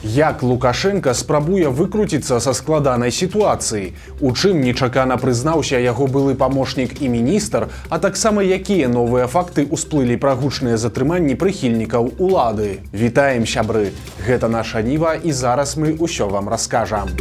Як Лукашенко спрабуе выкруціцца са складанай сітуацыі, у чым нечакана прызнаўся яго былы памочнік і міністр, а таксама якія новыя факты ўсплылі пра гучныя затрыманні прыхільнікаў улады. Вітаем, сябры! Гэта наша Ніва, і зараз мы ўсё вам раскажам.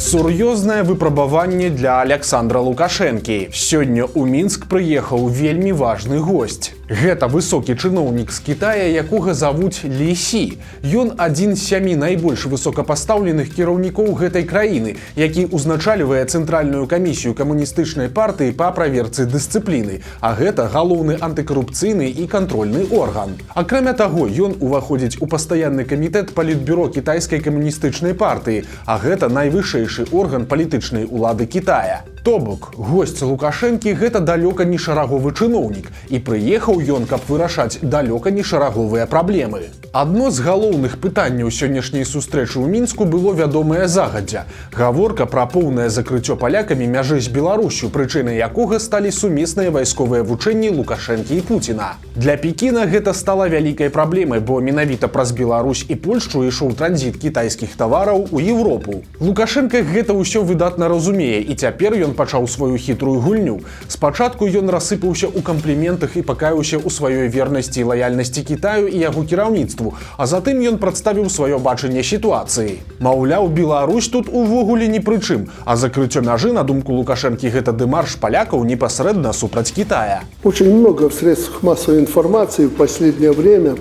Сур'ёзнае выпрабаванне для Александра Лукашэнкі. Сёння ў Мінск прыехаў вельмі важны госць. Гэта высокі чыноўнік з Китая, якога завуць Лі Сі. Ён адзін з 7 найбольш высокапастаўленых кіраўнікоў гэтай краіны, які ўзначальвае цэнтральную камісію камуністычнай партыі па праверцы дысцыпліны, а гэта галоўны антыкарупцыйны і кантрольны орган. Акрамя таго, ён уваходзіць у пастаянны камітэт палітбюро кітайскай камуністычнай партыі, а гэта найвышэйшы орган палітычнай улады Китая. То бок, госць Лукашэнкі гэта далёка не шараговы чыноўнік, і прыехаў ён, каб вырашаць далёка не шараговыя праблемы. Адно з галоўных пытанняў сённяшняй сустрэчы ў Мінску было вядомае загадзя. Гаворка пра поўнае закрыццё палякамі мяжы з Беларусю, прычынай якога сталі сумесныя вайсковыя вучэнні Лукашэнкі і Пуціна. Для Пекіна гэта стала вялікай праблемай, бо менавіта праз Беларусь і Польшчу ішоў транзіт кітайскіх тавараў у Еўропу. Лукашенка гэта ўсё выдатна разумее, і цяпер ён пачаў сваю хітрую гульню. Спачатку ён рассыпаўся ў кампліментах і пакаяўся ў сваёй вернасці і лаяльнасці Кітаю і яго кіраўніцтву, а затым ён прадставіў сваё бачанне сітуацыі. Маўляў, Беларусь тут увогуле ні пры чым, а закрыццё мяжы, на думку Лукашэнкі, гэта дэмарш палякаў непасрэдна супраць Китая. Очень много в средствах массовой информации в последнее время,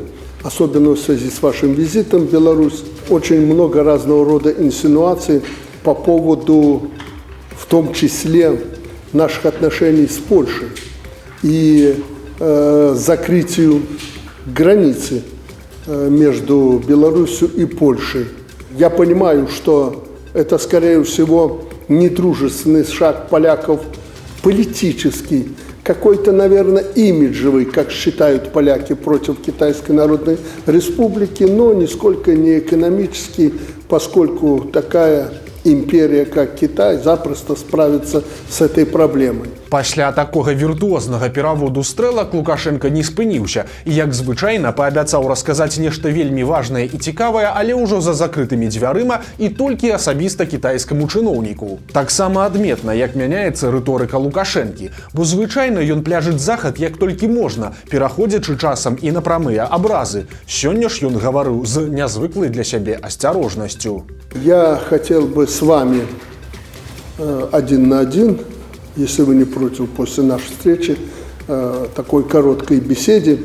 особенно в связи с вашим визитом в Беларусь, очень много разного рода инсинуаций по поводу, в том числе, наших отношений с Польшей и закрытию границы между Беларусью и Польшей. Я понимаю, что это, скорее всего, недружественный шаг поляков, политический, какой-то, наверное, имиджевый, как считают поляки, против Китайской Народной Республики, но нисколько не экономический, поскольку такая империя, как Китай, запросто справится с этой проблемой. Пасля такога віртуознага пераводу стрэлак Лукашенка не спыніўся і, як звычайна, паабяцаў расказаць нешта вельмі важнае і цікавае, але ўжо за закрытымі дзвярыма і толькі асабіста кітайскаму чыноўніку. Таксама адметна, як мяняецца рыторыка Лукашэнкі, бо звычайна ён пляжыць захад як толькі можна, пераходзячы часам і на прамыя абразы. Сёння ж ён гаварыў з нязвыклай для сябе асцярожнасцю. Я хотел бы с вами один на один, если вы не против, после нашей встречи, такой короткой беседе,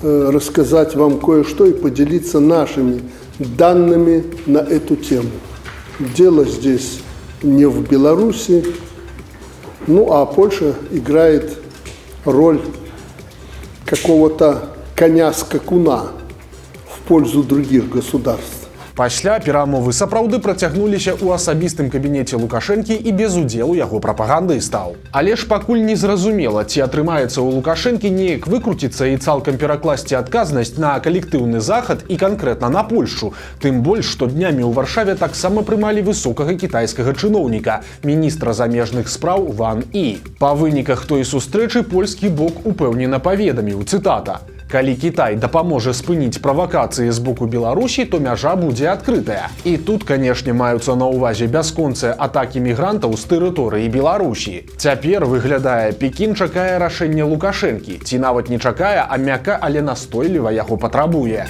рассказать вам кое-что и поделиться нашими данными на эту тему. Дело здесь не в Беларуси, ну а Польша играет роль какого-то коня-скакуна в пользу других государств. Пасля перамовы сапраўды працягнуліся ў асабістым кабінеце Лукашэнкі і без удзелу яго прапагандыстаў. Але ж пакуль не зразумела, ці атрымаецца ў Лукашэнкі неяк выкруціцца і цалкам перакласці адказнасць на калектыўны захад і канкрэтна на Польшчу. Тым больш, што днямі ў Варшаве таксама прымалі высокага кітайскага чыноўніка, міністра замежных спраў Ван І. Па выніках той сустрэчы польскі бок упэўнена паведаміў, цытата: «Калі Кітай дапаможа спыніць правакацыі з боку Беларусі, то мяжа будзе адкрытая». І тут, канешне, маюцца на ўвазе бясконцыя атакі мігрантаў з тэрыторыі Беларусі. Цяпер, выглядае, Пекін чакае рашэння Лукашэнкі. Ці нават не чакае, а мякка, але настойліва яго патрабуе.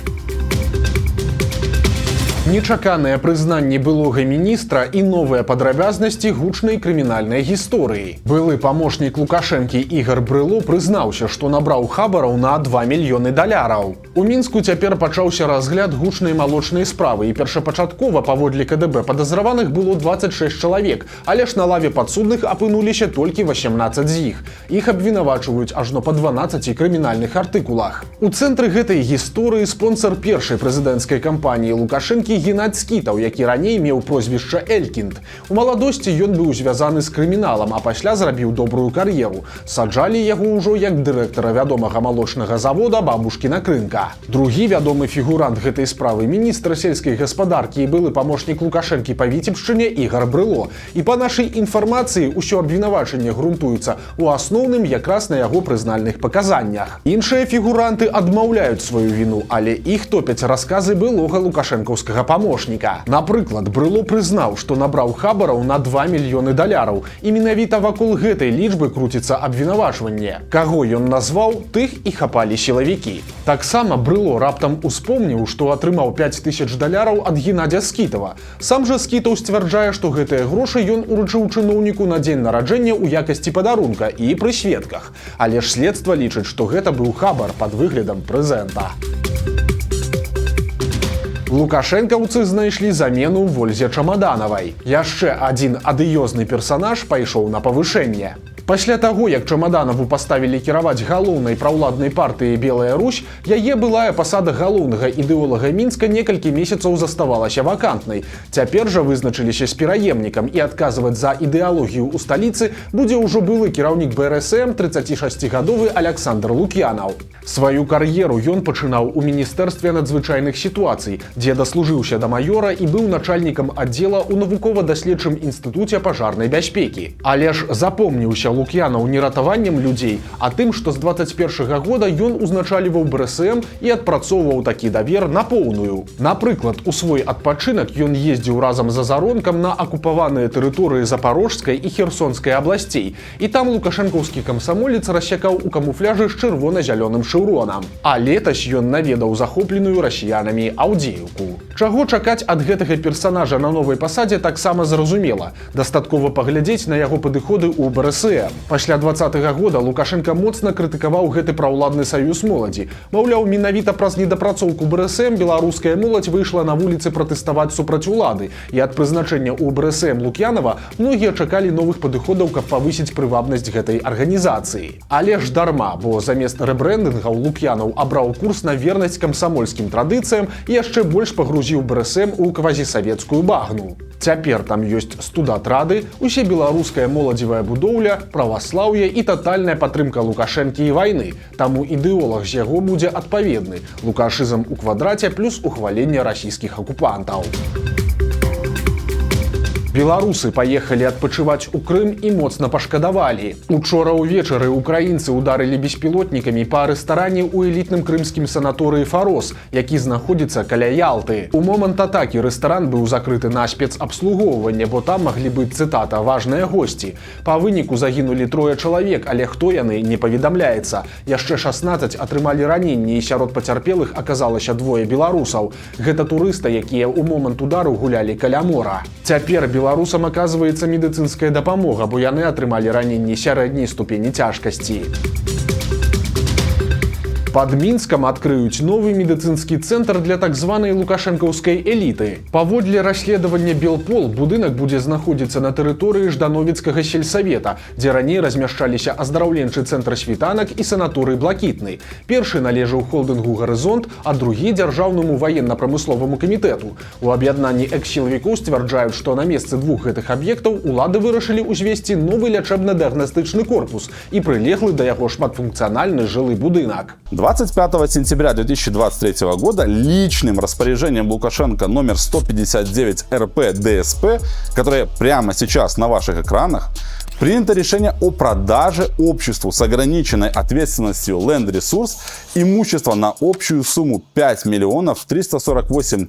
Нечаканае прызнанне былога міністра і новыя падрабязнасці гучнай крымінальнай гісторыі. Былы памочнік Лукашэнкі Ігар Брыло прызнаўся, што набраў хабараў на $2 мільёны. У Мінску цяпер пачаўся разгляд гучнай малочнай справы, і першапачаткова паводле КДБ падазраваных было 26 чалавек, але ж на лаве падсудных апынуліся толькі 18 з іх. Іх абвінавачваюць ажно па 12 крымінальных артыкулах. У цэнтры гэтай гісторыі спонсар першай прэзідэнцкай кампаніі Лукашэнкі Геннадзь Скітаў, які раней меў прозвішча Элькінд. У маладосці ён быў звязаны з крыміналам, а пасля зрабіў добрую кар'еру. Саджалі яго ўжо як дырэктара вядомага малочнага завода «Бабушкіна крынка». Лукашенка. Другі вядомы фігурант гэтай справы міністр сельскай гаспадаркі і былы памочнік Лукашэнкі па Віцебшчыне Ігар Брыло. І па нашай інфармацыі ўсё абвінавачанне грунтуецца у асноўным якраз на яго прызнальных паказаннях. Іншыя фігуранты адмаўляюць сваю віну, але іх топяць расказы былога лукашэнкаўскага памочніка. Напрыклад, Брыло прызнаў, што набраў хабараў на $2 мільёны. І менавіта вакол гэтай лічбы круціцца абвінавачванне. Каго ён назваў, тых і хапалі сілавікі. Таксама Брыло раптам успомніў, што атрымаў $5000 ад Геннадзя Скітава. Сам жа Скітаў сцвярджае, што гэтыя грошы ён уручыў чыноўніку на дзень нараджэння ў якасці падарунка і пры сведках. Але ж следства лічыць, што гэта быў хабар пад выглядам прэзента. Лукашэнкаўцы знайшлі замену Вользе Чамаданавай. Яшчэ адзін адыёзны персанаж пайшоў на павышэнне. Пасля таго, як Чамаданаву паставілі кіраваць галоўнай праўладнай партыяй «Белая Русь», яе былая пасада галоўнага ідэолага Мінска некалькі месяцаў заставалася вакантнай. Цяпер жа вызначыліся з пераемнікам, і адказваць за ідэалогію ў сталіцы будзе ўжо былы кіраўнік БРСМ 36гадовы Александр Лук'янаў. Сваю кар'еру ён пачынаў у Міністэрстве надзвычайных сітуацый, дзе даслужыўся да майора і быў начальнікам аддзела ў навукова-даследчым інстытуце пажарнай бяспекі. Але ж запомніўся Лук'янаў не ратаваннем людзей, а тым, што з 21 года ён узначаліваў БРСМ і адпрацоўваў такі давер на поўную. Напрыклад, у свой адпачынак ён ездзіў разам з Азаронкам на акупаваныя тэрыторыі Запарожскай і Херсонскай абласцей, і там лукашэнкаўскі камсамолец рассякаў у камуфляжы з чырвона-зялёным шэўронам. А летась ён наведаў захопленую расіянамі Аўдзеўку. Чаго чакаць ад гэтага персанажа на новай пасадзе таксама зразумела. Дастаткова паглядзець на яго падыходы ў БРСМ. Пасля 2020 года Лукашенко моцна крытыкаваў гэты праўладны саюз моладзі. Маўляў, менавіта праз недапрацоўку БРСМ беларуская моладзь выйшла на вуліцы пратэставаць супраць улады, і ад прызначэння ў БРСМ Лук'янава многія чакалі новых падыходаў, каб павысіць прывабнасць гэтай арганізацыі. Але ж дарма, бо замест рэбрэндынгаў Лук'янаў абраў курс на вернасць камсамольскім традыцыям і яшчэ больш пагрузіў БРСМ у квазісавецкую багну. Цяпер там ёсць студатрады, усебеларуская моладзевая будоўля, праваслаўе і татальная падтрымка Лукашэнкі і вайны. Таму ідэолаг з яго будзе адпаведны. Лукашызм у квадраце плюс ухваленне расійскіх акупантаў. Беларусы паехалі адпачываць у Крым і моцна пашкадавалі. Учора ўвечары украінцы ударылі беспілотнікамі па рэстаране ў элітным крымскім санаторыі «Фарос», які знаходзіцца каля Ялты. У момант атакі рэстаран быў закрыты на спецабслугоўванне, бо там маглі быць, цытата, важныя госці. Па выніку загінулі 3 чалавек, але хто яны, не паведамляецца. Яшчэ 16 атрымалі раненні, і сярод пацярпелых аказалася 2 беларусаў. Гэта турысты, якія ў момант удару гулялі каля мора. Цяпер беларусам аказваецца медыцынская дапамога, бо яны атрымалі раненні сярэдняй ступені цяжкасці. Пад Мінскам адкрыюць новы медыцынскі цэнтр для так званай лукашэнкаўскай эліты. Паводле расследавання Белпол, будынак будзе знаходзіцца на тэрыторыі Ждановіцкага сельсавета, дзе раней размяшчаліся аздараўленчы цэнтр «Світанак» і санаторый «Блакітны». Першы належаў холдынгу «Гарызонт», а другі дзяржаўнаму ваенна-прамысловаму камітэту. У аб'яднанні экс-сілавікоў сцвярджаюць, што на месцы двух гэтых аб'ектаў улады вырашылі ўзвесці новы лячэбна-дыягнастычны корпус і прылеглы да яго шматфункцыянальны жылы будынак. 25 сентября 2023 года личным распоряжением Лукашенко номер 159 РП ДСП, которое прямо сейчас на ваших экранах, принято решение о продаже обществу с ограниченной ответственностью Land Resource имущества на общую сумму 5 348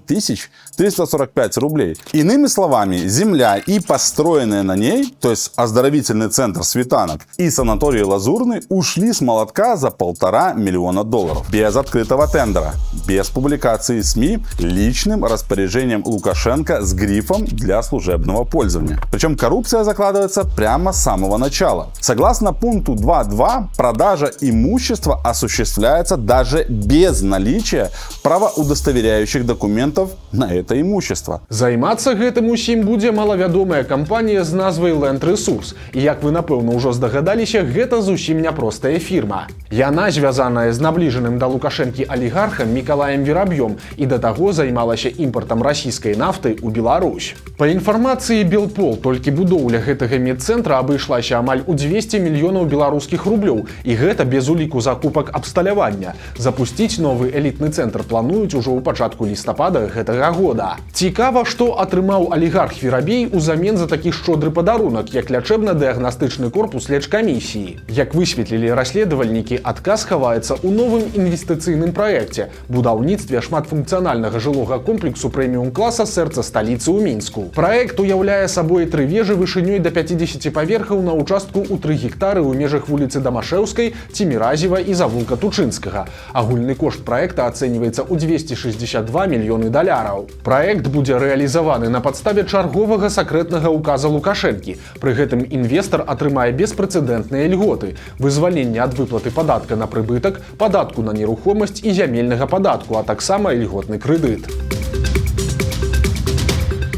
345 рублей. Иными словами, земля и построенная на ней, то есть оздоровительный центр «Свитанок» и санаторий «Лазурный» ушли с молотка за $1,5 миллиона. Без открытого тендера, без публикации СМИ, личным распоряжением Лукашенко с грифом для служебного пользования. Причем коррупция закладывается прямо с самого начала. Согласно пункту 2.2, продажа имущества осуществляется даже без наличия правоудостоверяющих документов на это имущество. Займацца гэтым усім будзе малавядомая кампанія з назвай Land Resource. І як вы, напэўна, ўжо здагадаліся, гэта зусім няпростая фірма. Яна звязаная з набліжаным да Лукашэнкі алігархам Мікалаем Вераб'ём і да таго займалася імпартам расійскай нафты ў Беларусь. Па інфармацыі Белпол, толькі будоўля гэтага медцэнтра абышлася амаль у 200 мільёнаў беларускіх рублёў, і гэта без уліку закупак абсталявання. Запусціць новы элітны цэнтр плануюць ужо ў пачатку лістапада гэтага года. Цікава, што атрымаў алігарх Верабей узамен за такі шчодры падарунак, як лячэбна-дыягнастычны корпус лечкамісіі. Як высветлілі расследавальнікі, адказ хаваецца ў новым інвестыцыйным праекце – будаўніцтве шматфункцыянальнага жылога комплексу прэміум-класа сэрца сталіцы ў Мінску. Праект уяўляе сабой 3 вежы вышынёй да 50 паверхаў на ўчастку ў 3 гектары ў межах вуліцы Дамашэўскай, Ціміразева і завулка Тучынскага. Агульны кошт праекта ацэньваецца ў 262 мільёны даляраў. Праект будзе рэалізаваны на падставе чарговага сакрэтнага указа Лукашэнкі. Пры гэтым інвестар атрымае беспрэцэдэнтныя льготы, вызваленне ад выплаты падатка на прыбытак, падатку на нерухомасць і зямельнага падатку, а таксама льготны крэдыт.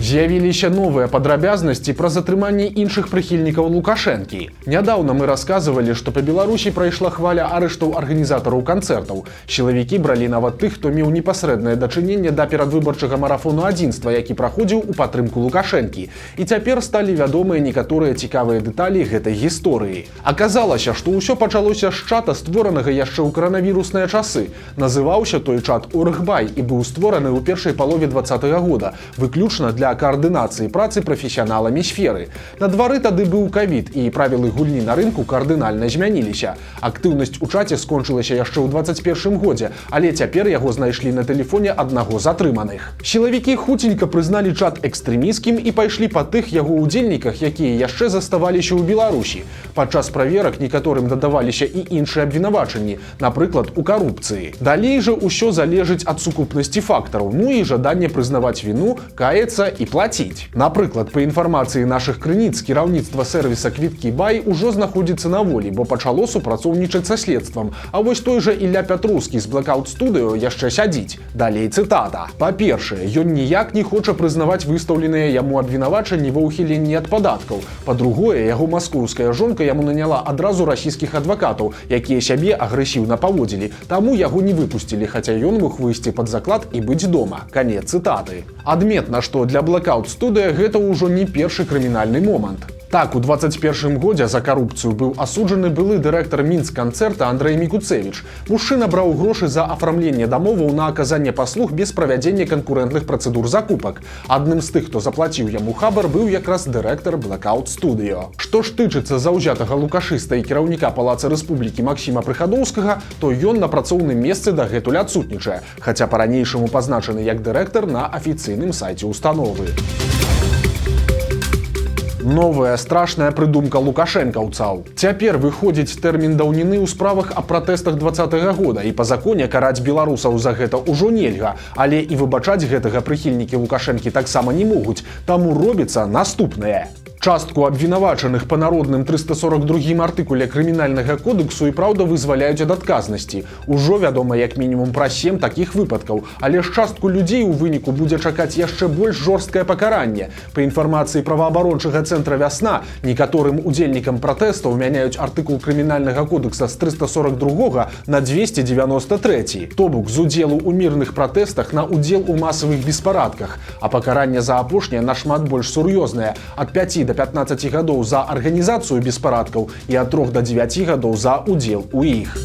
З'явіліся новыя падрабязнасці пра затрыманне іншых прыхільнікаў Лукашэнкі. Нядаўна мы расказвалі, што па Беларусі прайшла хваля арыштаў арганізатараў канцэртаў. Сілавікі бралі нават тых, хто меў непасрэднае дачыненне да перадвыбарчага марафону адзінства, які праходзіў у падтрымку Лукашэнкі. І цяпер сталі вядомыя некаторыя цікавыя дэталі гэтай гісторыі. Аказалася, што ўсё пачалося з чата, створанага яшчэ ў каранавірусныя часы. Называўся той чат «Оргбай» і быў створаны ў першай палове 2020 года, выключна для координации працы профессионалами сферы. На двары тады быў ковід, і правілы гульні на рынку кардынальна змяніліся. Актыўнасць у чаце скончылася яшчэ ў 2021 годзе, але цяпер яго знайшлі на тэлефоне аднаго з атрыманых. Сілавікі хуценька прызналі чат экстрэміскім і пайшлі па тых яго удзельніках, якія яшчэ заставаліся ў Беларусі. Падчас праверак некаторым дадаваліся і іншыя абвінавачанні, напрыклад, у карупцыі. Далей жа ўсё залежыць ад сукупнасці фактараў, ну і жаданне прызнаваць віну, каяцца і плаціць. Напрыклад, па інфармацыі нашых крыніц, кіраўніцтва сэрвіса «Квіткі Бай» ужо знаходзіцца на волі, бо пачало супрацоўнічаць са следствам. А вось той жа Ілля Пятроўскі з Blackout Studio яшчэ сядзіць. Далей цытата. Па-першае, ён ніяк не хоча прызнаваць выстаўленыя яму абвінавачанні ва ўхіленні ад падаткаў. Па-другое, яго маскоўская жонка яму наняла адразу расійскіх адвакатаў, якія сябе агрэсіўна паводзілі. Таму яго не выпусцілі, хаця ён мог выйсці пад заклад і быць дома. Канец цытаты. Адметна, што для Blackout Studio гэта ўжо не першы крымінальны момант. Так, у 2021 годзе за карупцыю быў асуджаны былы дырэктар Мінсканцэрта Андрэй Мікуцэвіч. Мужчына браў грошы за афармленне дамоваў на аказанне паслуг без правядзення канкурэнтных працэдур закупак. Адным з тых, хто заплаціў яму хабар, быў якраз дырэктар Blackout Studio. Што ж тычыцца заўзятага лукашыста і кіраўніка Палаца Рэспублікі Максіма Прыхадоўскага, то ён на працоўным месцы дагэтуль адсутнічае, хаця па-ранейшаму пазначаны як дырэктар на афіцыйным сайце установы. Новая страшная прыдумка лукашэнкаўцаў. Цяпер выходзіць тэрмін даўніны ў справах аб пратэстах 2020 года, і па законе караць беларусаў за гэта ўжо нельга, але і выбачаць гэтага прыхільнікі Лукашэнкі таксама не могуць, таму робіцца наступнае. Частку абвінавачаных па народным 342 артыкуле крымінальнага кодексу і праўда вызваляюць ад адказнасці. Ужо вядома як мінімум пра 7 такіх выпадкаў, але ж частку людзей у выніку будзе чакаць яшчэ больш жорсткае пакаранне. Па інфармацыі праваабарончага цэнтра «Вясна», некаторым удзельнікам пратэстаў мяняюць артыкул крымінальнага кодекса з 342 на 293. То бок з удзелу ў мірных пратэстах на удзел у масавых беспарадках, а пакаранне за апошняе нашмат больш сур'ёзнае – ад 5 до 15 гадоў за арганізацыю беспарадкаў і ад 3 до 9 гадоў за удзел у іх.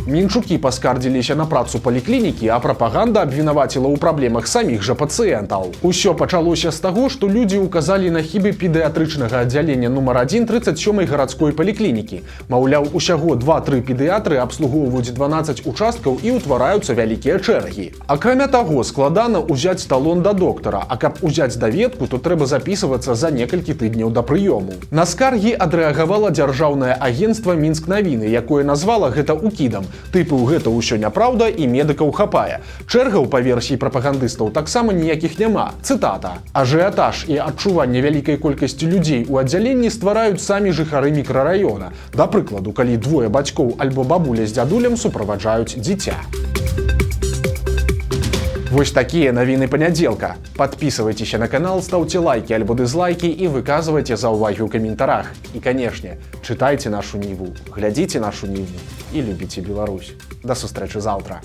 Мінчукі паскардзіліся на працу паліклінікі, а прапаганда абвінаваціла ў праблемах саміх жа пацыентаў. Усё пачалося з таго, што людзі ўказалі на хібы педыятрычнага аддзялення нумар 1 37-й гарадской паліклінікі. Маўляў, усяго 2-3 педыятры абслугоўваюць 12 участкаў і ўтвараюцца вялікія чэргі. Акрамя таго, складана ўзяць талон да доктара, а каб узяць даведку, то трэба запісвацца за некалькі тыдняў да прыёму. На скаргі адрэагавала дзяржаўнае агенцтва «Мінск-навіны», якое назвала гэта укідам. Тыпу гэта ўсё няпраўда і медыкаў хапае. Чэргаў, па версіі прапагандыстаў, таксама ніякіх няма. Цытата. Ажыятаж і адчуванне вялікай колькасці людзей у аддзяленні ствараюць самі жыхары мікрараёна. Да прыкладу, калі двое бацькоў альбо бабуля з дзядулем суправаджаюць дзіця. Вось такія навіны панядзелка. Падпісывайцеся на канал, стаўце лайкі альбо дызлайкі і выказвайце заўвагі ў каментарах. І, канешне, чытайце нашу Ніву, глядзіце нашу Ніву і любіце Беларусь. Да сустрэчы заўтра.